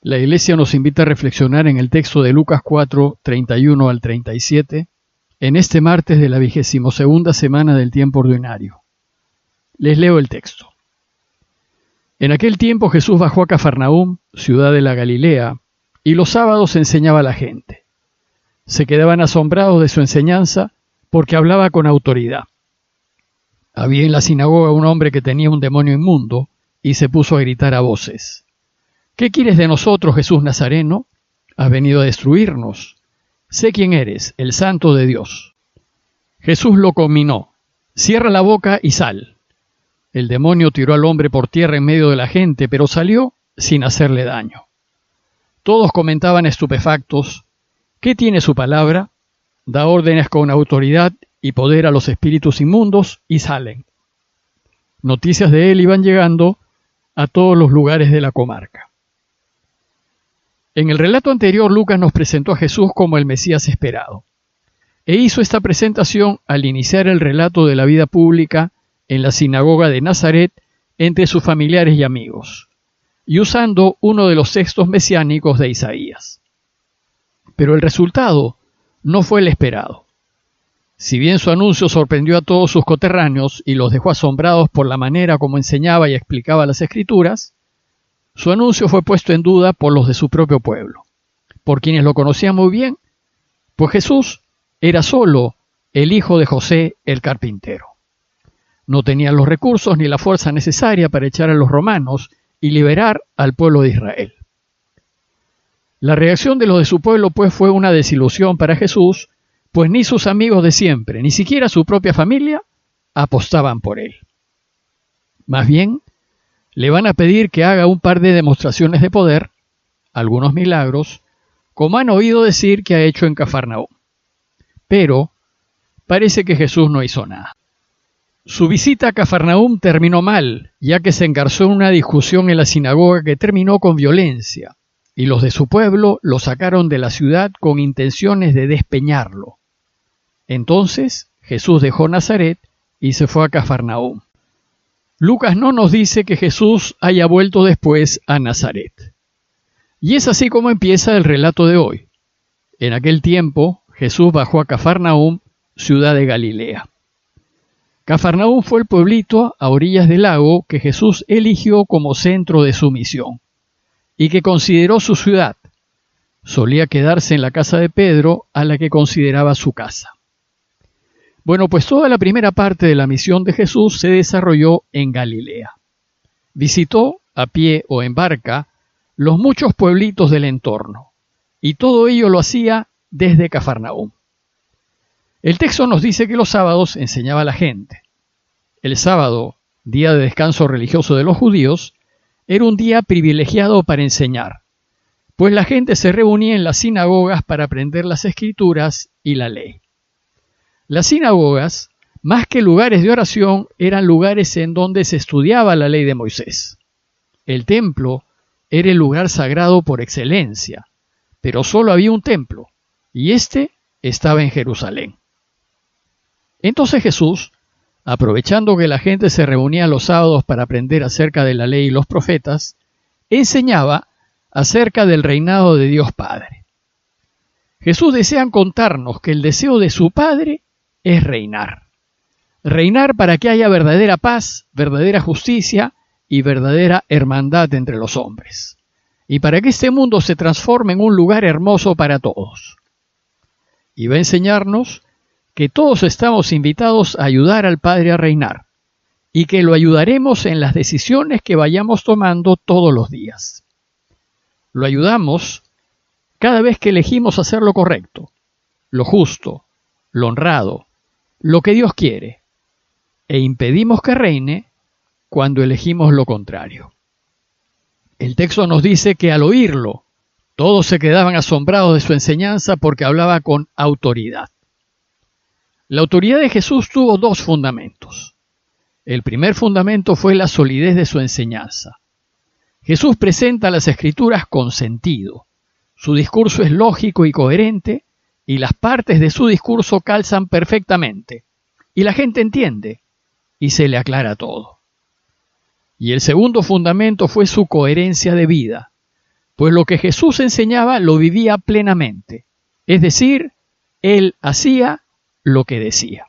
La Iglesia nos invita a reflexionar en el texto de Lucas 4, 31 al 37, en este martes de la 22ª semana del tiempo ordinario. Les leo el texto. En aquel tiempo Jesús bajó a Cafarnaúm, ciudad de la Galilea, y los sábados enseñaba a la gente. Se quedaban asombrados de su enseñanza porque hablaba con autoridad. Había en la sinagoga un hombre que tenía un demonio inmundo y se puso a gritar a voces. ¿Qué quieres de nosotros, Jesús Nazareno? ¿Has venido a destruirnos? Sé quién eres, el Santo de Dios. Jesús lo conminó. Cierra la boca y sal. El demonio tiró al hombre por tierra en medio de la gente, pero salió sin hacerle daño. Todos comentaban estupefactos. ¿Qué tiene su palabra? Da órdenes con autoridad y poder a los espíritus inmundos y salen. Noticias de él iban llegando a todos los lugares de la comarca. En el relato anterior, Lucas nos presentó a Jesús como el Mesías esperado, e hizo esta presentación al iniciar el relato de la vida pública en la sinagoga de Nazaret entre sus familiares y amigos, y usando uno de los textos mesiánicos de Isaías. Pero el resultado no fue el esperado. Si bien su anuncio sorprendió a todos sus coterráneos y los dejó asombrados por la manera como enseñaba y explicaba las Escrituras, su anuncio fue puesto en duda por los de su propio pueblo, por quienes lo conocían muy bien, pues Jesús era solo el hijo de José el carpintero. No tenía los recursos ni la fuerza necesaria para echar a los romanos y liberar al pueblo de Israel. La reacción de los de su pueblo pues fue una desilusión para Jesús, pues ni sus amigos de siempre, ni siquiera su propia familia, apostaban por él. Más bien, le van a pedir que haga un par de demostraciones de poder, algunos milagros, como han oído decir que ha hecho en Cafarnaúm. Pero parece que Jesús no hizo nada. Su visita a Cafarnaúm terminó mal, ya que se engarzó en una discusión en la sinagoga que terminó con violencia, y los de su pueblo lo sacaron de la ciudad con intenciones de despeñarlo. Entonces Jesús dejó Nazaret y se fue a Cafarnaúm. Lucas no nos dice que Jesús haya vuelto después a Nazaret. Y es así como empieza el relato de hoy. En aquel tiempo, Jesús bajó a Cafarnaúm, ciudad de Galilea. Cafarnaúm fue el pueblito a orillas del lago que Jesús eligió como centro de su misión y que consideró su ciudad. Solía quedarse en la casa de Pedro, a la que consideraba su casa. Bueno, pues toda la primera parte de la misión de Jesús se desarrolló en Galilea. Visitó, a pie o en barca, los muchos pueblitos del entorno, y todo ello lo hacía desde Cafarnaúm. El texto nos dice que los sábados enseñaba a la gente. El sábado, día de descanso religioso de los judíos, era un día privilegiado para enseñar, pues la gente se reunía en las sinagogas para aprender las Escrituras y la ley. Las sinagogas, más que lugares de oración, eran lugares en donde se estudiaba la ley de Moisés. El templo era el lugar sagrado por excelencia, pero solo había un templo, y este estaba en Jerusalén. Entonces Jesús, aprovechando que la gente se reunía los sábados para aprender acerca de la ley y los profetas, enseñaba acerca del reinado de Dios Padre. Jesús desea contarnos que el deseo de su Padre es reinar. Reinar para que haya verdadera paz, verdadera justicia y verdadera hermandad entre los hombres. Y para que este mundo se transforme en un lugar hermoso para todos. Y va a enseñarnos que todos estamos invitados a ayudar al Padre a reinar. Y que lo ayudaremos en las decisiones que vayamos tomando todos los días. Lo ayudamos cada vez que elegimos hacer lo correcto, lo justo, lo honrado, lo que Dios quiere, e impedimos que reine cuando elegimos lo contrario. El texto nos dice que al oírlo, todos se quedaban asombrados de su enseñanza porque hablaba con autoridad. La autoridad de Jesús tuvo dos fundamentos. El primer fundamento fue la solidez de su enseñanza. Jesús presenta las Escrituras con sentido. Su discurso es lógico y coherente, y las partes de su discurso calzan perfectamente, y la gente entiende, y se le aclara todo. Y el segundo fundamento fue su coherencia de vida, pues lo que Jesús enseñaba lo vivía plenamente, es decir, él hacía lo que decía.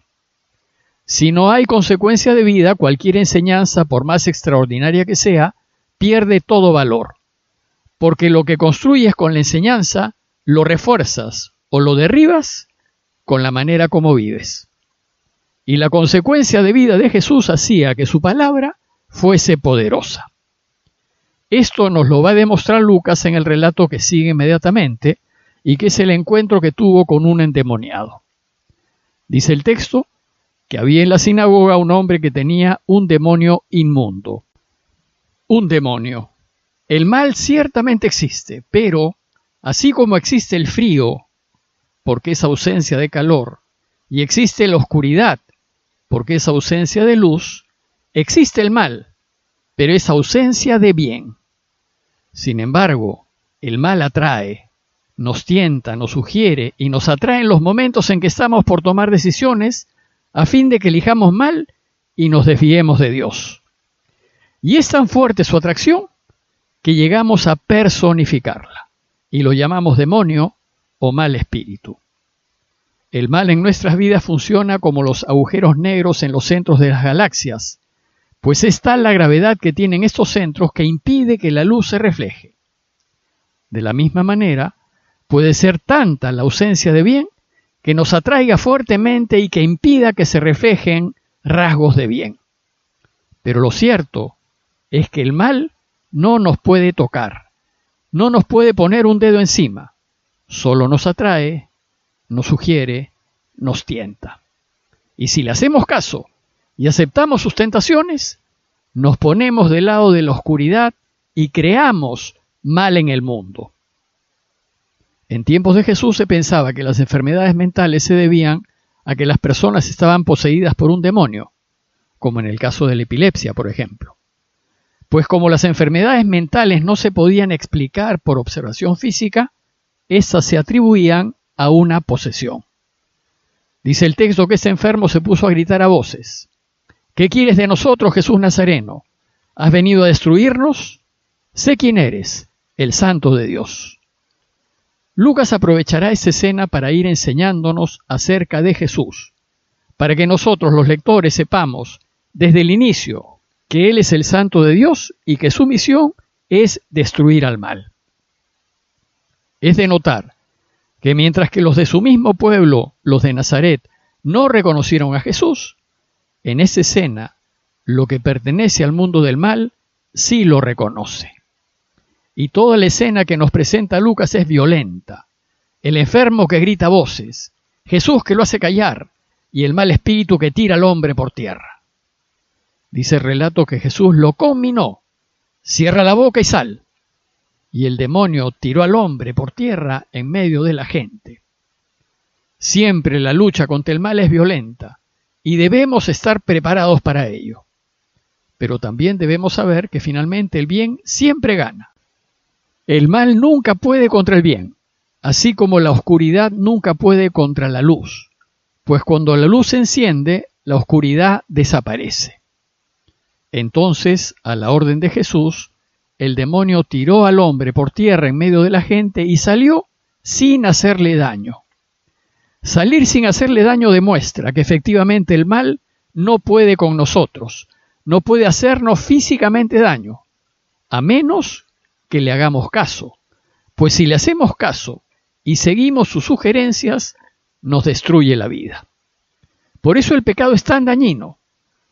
Si no hay consecuencia de vida, cualquier enseñanza, por más extraordinaria que sea, pierde todo valor, porque lo que construyes con la enseñanza, lo refuerzas o lo derribas con la manera como vives. Y la consecuencia de vida de Jesús hacía que su palabra fuese poderosa. Esto nos lo va a demostrar Lucas en el relato que sigue inmediatamente y que es el encuentro que tuvo con un endemoniado. Dice el texto que había en la sinagoga un hombre que tenía un demonio inmundo. Un demonio. El mal ciertamente existe, pero así como existe el frío, porque es ausencia de calor, y existe la oscuridad, porque es ausencia de luz, existe el mal, pero es ausencia de bien. Sin embargo, el mal atrae, nos tienta, nos sugiere y nos atrae en los momentos en que estamos por tomar decisiones a fin de que elijamos mal y nos desviemos de Dios. Y es tan fuerte su atracción que llegamos a personificarla y lo llamamos demonio o mal espíritu. El mal en nuestras vidas funciona como los agujeros negros en los centros de las galaxias, pues es tal la gravedad que tienen estos centros que impide que la luz se refleje. De la misma manera, puede ser tanta la ausencia de bien que nos atraiga fuertemente y que impida que se reflejen rasgos de bien. Pero lo cierto es que el mal no nos puede tocar, no nos puede poner un dedo encima, solo nos atrae, nos sugiere, nos tienta. Y si le hacemos caso y aceptamos sus tentaciones, nos ponemos del lado de la oscuridad y creamos mal en el mundo. En tiempos de Jesús se pensaba que las enfermedades mentales se debían a que las personas estaban poseídas por un demonio, como en el caso de la epilepsia, por ejemplo. Pues como las enfermedades mentales no se podían explicar por observación física, éstas se atribuían a una posesión. Dice el texto que este enfermo se puso a gritar a voces: ¿Qué quieres de nosotros, Jesús Nazareno? ¿Has venido a destruirnos? Sé quién eres, el Santo de Dios. Lucas aprovechará esta escena para ir enseñándonos acerca de Jesús, para que nosotros los lectores sepamos desde el inicio que Él es el Santo de Dios y que su misión es destruir al mal. Es de notar que mientras que los de su mismo pueblo, los de Nazaret, no reconocieron a Jesús, en esa escena, lo que pertenece al mundo del mal sí lo reconoce. Y toda la escena que nos presenta Lucas es violenta. El enfermo que grita voces, Jesús que lo hace callar y el mal espíritu que tira al hombre por tierra. Dice el relato que Jesús lo conminó: cierra la boca y sal. Y el demonio tiró al hombre por tierra en medio de la gente. Siempre la lucha contra el mal es violenta y debemos estar preparados para ello. Pero también debemos saber que finalmente el bien siempre gana. El mal nunca puede contra el bien, así como la oscuridad nunca puede contra la luz, pues cuando la luz se enciende, la oscuridad desaparece. Entonces, a la orden de Jesús, el demonio tiró al hombre por tierra en medio de la gente y salió sin hacerle daño. Salir sin hacerle daño demuestra que efectivamente el mal no puede con nosotros, no puede hacernos físicamente daño, a menos que le hagamos caso, pues si le hacemos caso y seguimos sus sugerencias, nos destruye la vida. Por eso el pecado es tan dañino,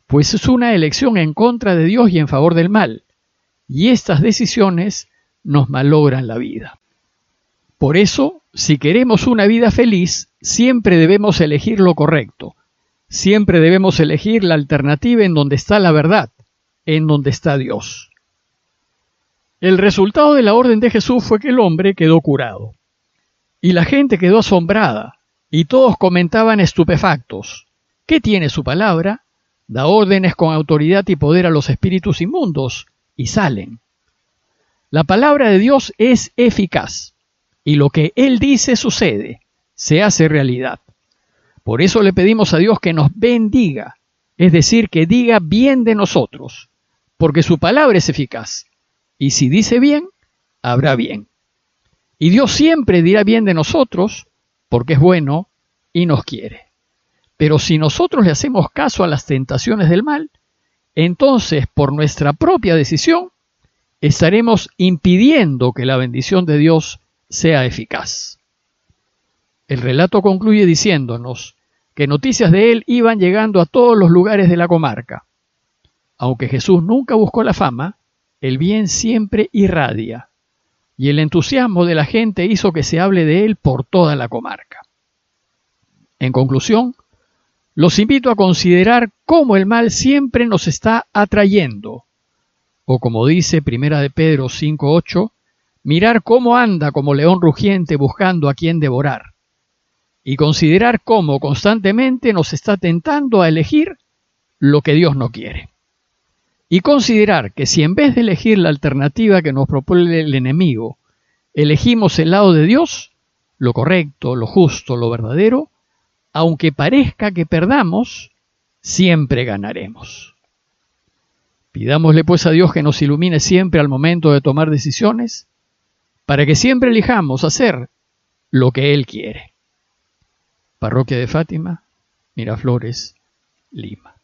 pues es una elección en contra de Dios y en favor del mal, y estas decisiones nos malogran la vida. Por eso, si queremos una vida feliz, siempre debemos elegir lo correcto, siempre debemos elegir la alternativa en donde está la verdad, en donde está Dios. El resultado de la orden de Jesús fue que el hombre quedó curado. Y la gente quedó asombrada, y todos comentaban estupefactos: ¿qué tiene su palabra? Da órdenes con autoridad y poder a los espíritus inmundos, y salen. La palabra de Dios es eficaz, y lo que Él dice sucede, se hace realidad. Por eso le pedimos a Dios que nos bendiga, es decir, que diga bien de nosotros, porque su palabra es eficaz. Y si dice bien, habrá bien. Y Dios siempre dirá bien de nosotros, porque es bueno y nos quiere. Pero si nosotros le hacemos caso a las tentaciones del mal, entonces por nuestra propia decisión estaremos impidiendo que la bendición de Dios sea eficaz. El relato concluye diciéndonos que noticias de él iban llegando a todos los lugares de la comarca. Aunque Jesús nunca buscó la fama, el bien siempre irradia, y el entusiasmo de la gente hizo que se hable de él por toda la comarca. En conclusión, los invito a considerar cómo el mal siempre nos está atrayendo, o como dice Primera de Pedro 5:8, mirar cómo anda como león rugiente buscando a quien devorar, y considerar cómo constantemente nos está tentando a elegir lo que Dios no quiere. Y considerar que si en vez de elegir la alternativa que nos propone el enemigo, elegimos el lado de Dios, lo correcto, lo justo, lo verdadero, aunque parezca que perdamos, siempre ganaremos. Pidámosle pues a Dios que nos ilumine siempre al momento de tomar decisiones, para que siempre elijamos hacer lo que Él quiere. Parroquia de Fátima, Miraflores, Lima.